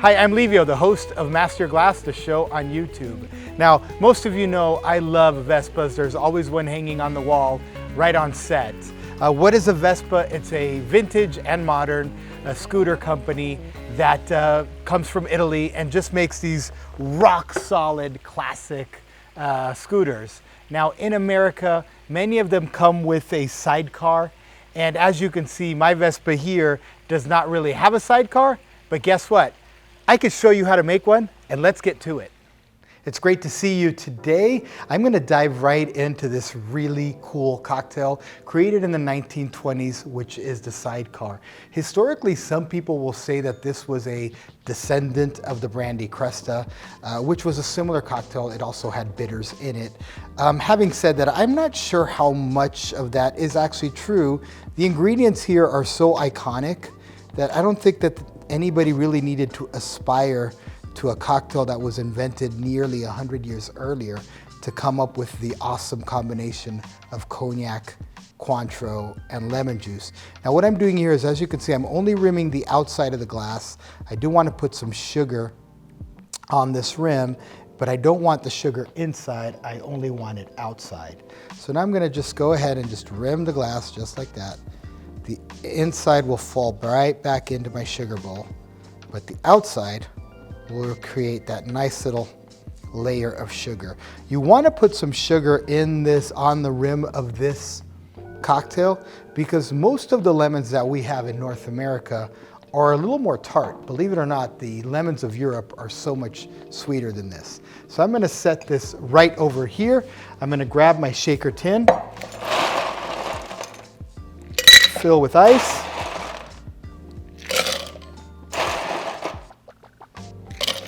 Hi, I'm Livio, the host of Master Glass, the show on YouTube. Now, most of you know I love Vespas. There's always one hanging on the wall right on set. What is a Vespa? It's a vintage and modern scooter company that comes from Italy and just makes these rock solid classic scooters. Now in America, many of them come with a sidecar. And as you can see, my Vespa here does not really have a sidecar, but guess what? I could show you how to make one, and let's get to it. It's great to see you today. I'm going to dive right into this really cool cocktail created in the 1920s, which is the sidecar. Historically, some people will say that this was a descendant of the brandy cresta, which was a similar cocktail. It also had bitters in it. Having said that, I'm not sure how much of that is actually true. The ingredients here are so iconic that I don't think that anybody really needed to aspire to a cocktail that was invented nearly 100 years earlier to come up with the awesome combination of cognac, Cointreau, and lemon juice. Now what I'm doing here is, as you can see, I'm only rimming the outside of the glass. I do want to put some sugar on this rim, but I don't want the sugar inside, I only want it outside. So now I'm going to just go ahead and just rim the glass just like that. The inside will fall right back into my sugar bowl, but the outside will create that nice little layer of sugar. You want to put some sugar in this, on the rim of this cocktail, because most of the lemons that we have in North America are a little more tart. Believe it or not, the lemons of Europe are so much sweeter than this. So I'm going to set this right over here. I'm going to grab my shaker tin, fill with ice.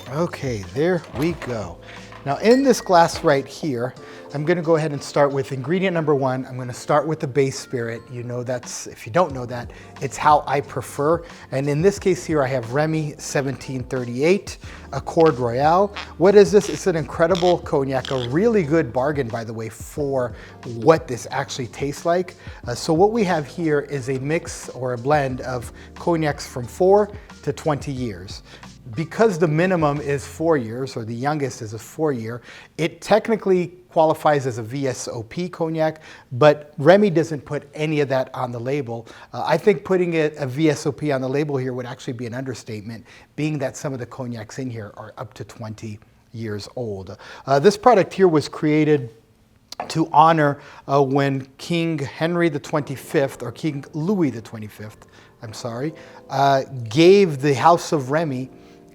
Okay, there we go. Now in this glass right here, I'm going to go ahead and start with ingredient number one. I'm going to start with the base spirit. You know that's, if you don't know that, it's how I prefer. And in this case here, I have Remy 1738 Accord Royale. What is this? It's an incredible cognac, a really good bargain, by the way, for what this actually tastes like. So what we have here is a mix or a blend of cognacs from 4 to 20 years. Because the minimum is 4 years, or the youngest is a 4-year, it technically qualifies as a VSOP cognac, but Remy doesn't put any of that on the label. I think putting it a VSOP on the label here would actually be an understatement, being that some of the cognacs in here are up to 20 years old. This product here was created to honor when King Henry the 25th, or King Louis the 25th, I'm sorry, gave the House of Remy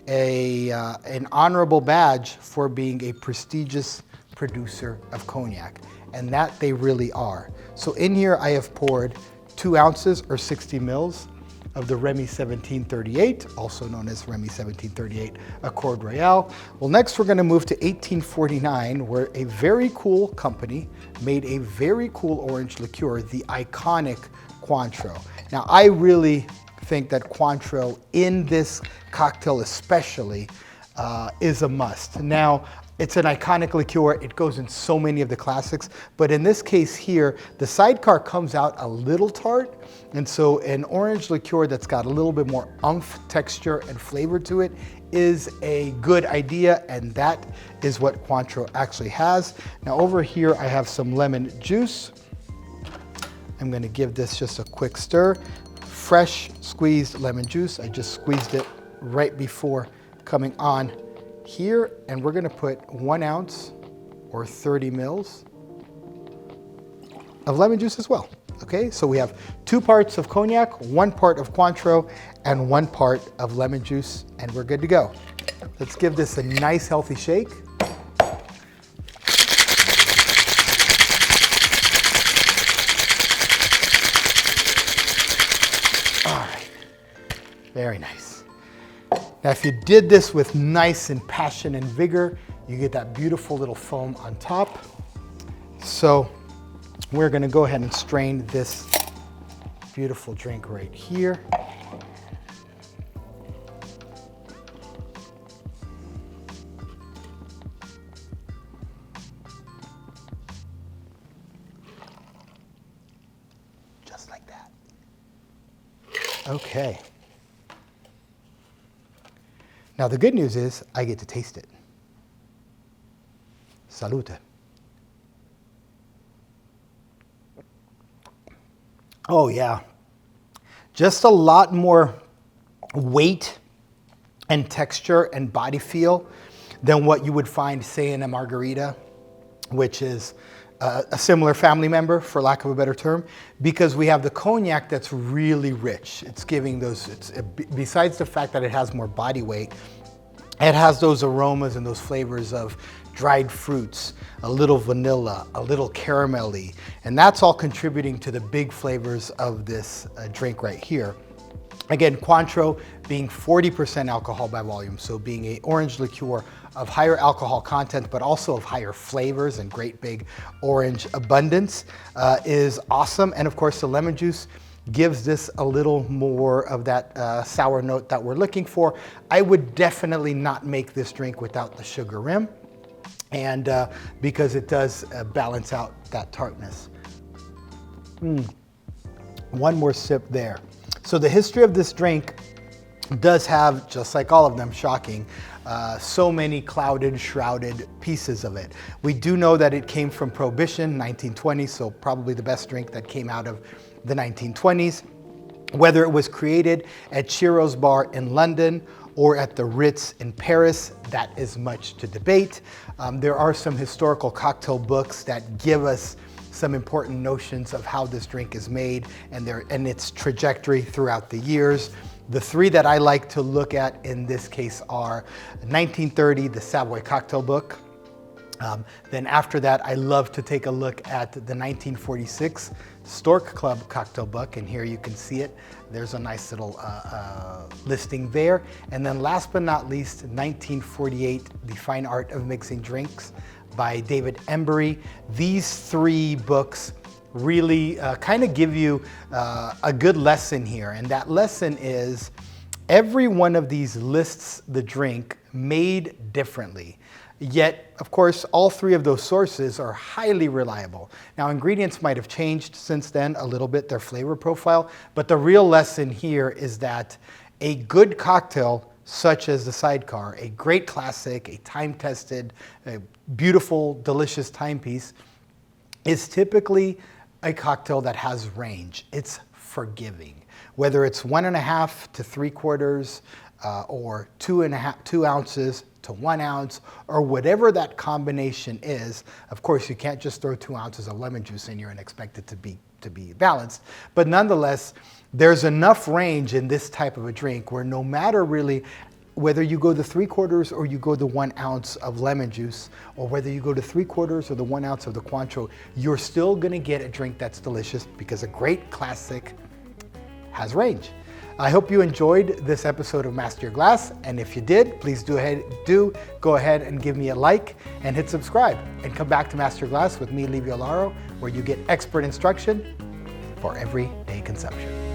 an honorable badge for being a prestigious producer of cognac, and that they really are. So in here I have poured 2 ounces or 60 mils of the Remy 1738, also known as Remy 1738 Accord Royale. Well, next we're going to move to 1849, where a very cool company made a very cool orange liqueur, the iconic Cointreau. Now I really think that Cointreau in this cocktail especially is a must. Now, it's an iconic liqueur. It goes in so many of the classics, but in this case here, the sidecar comes out a little tart, and so an orange liqueur that's got a little bit more oomph, texture, and flavor to it is a good idea, and that is what Cointreau actually has. Now over here, I have some lemon juice. I'm gonna give this just a quick stir. Fresh squeezed lemon juice. I just squeezed it right before coming on here, and we're going to put 1 ounce or 30 mils of lemon juice as well. Okay, so we have 2 parts of cognac, 1 part of Cointreau, and 1 part of lemon juice, and we're good to go. Let's give this a nice healthy shake. Very nice. Now, if you did this with nice and passion and vigor, you get that beautiful little foam on top. So we're going to go ahead and strain this beautiful drink right here. Just like that. Okay. Now the good news is I get to taste it. Salute. Oh yeah, just a lot more weight and texture and body feel than what you would find, say, in a margarita, which is a similar family member, for lack of a better term, because we have the cognac that's really rich. It's giving those, besides the fact that it has more body weight, it has those aromas and those flavors of dried fruits, a little vanilla, a little caramelly, and that's all contributing to the big flavors of this drink right here. Again, Cointreau being 40% alcohol by volume, so being an orange liqueur of higher alcohol content, but also of higher flavors and great big orange abundance is awesome. And of course, the lemon juice gives this a little more of that sour note that we're looking for. I would definitely not make this drink without the sugar rim, and because it does balance out that tartness. One more sip there. So the history of this drink does have, just like all of them, shocking, so many clouded, shrouded pieces of it. We do know that it came from Prohibition, 1920, so probably the best drink that came out of the 1920s. Whether it was created at Chiro's Bar in London or at the Ritz in Paris, that is much to debate. There are some historical cocktail books that give us some important notions of how this drink is made and its trajectory throughout the years. The three that I like to look at in this case are 1930, the Savoy cocktail book. Then after that, I love to take a look at the 1946 Stork Club cocktail book, and here you can see it. There's a nice little listing there. And then last but not least, 1948, The Fine Art of Mixing Drinks by David Embury. These three books really kind of give you a good lesson here, and that lesson is every one of these lists the drink made differently. Yet, of course, all three of those sources are highly reliable. Now, ingredients might have changed since then a little bit, their flavor profile, but the real lesson here is that a good cocktail, such as the Sidecar, a great classic, a time-tested, a beautiful, delicious timepiece, is typically a cocktail that has range. It's forgiving. Whether it's 1.5 to 3/4 or 2 ounces to 1 ounce, or whatever that combination is. Of course, you can't just throw 2 ounces of lemon juice in here and expect it to be balanced. But nonetheless, there's enough range in this type of a drink where no matter really whether you go the 3/4 or you go the 1 ounce of lemon juice, or whether you go to 3/4 or the 1 ounce of the Cointreau, you're still gonna get a drink that's delicious because a great classic has range. I hope you enjoyed this episode of Master Your Glass, and if you did, please go ahead and give me a like and hit subscribe, and come back to Master Your Glass with me, Libby, where you get expert instruction for everyday consumption.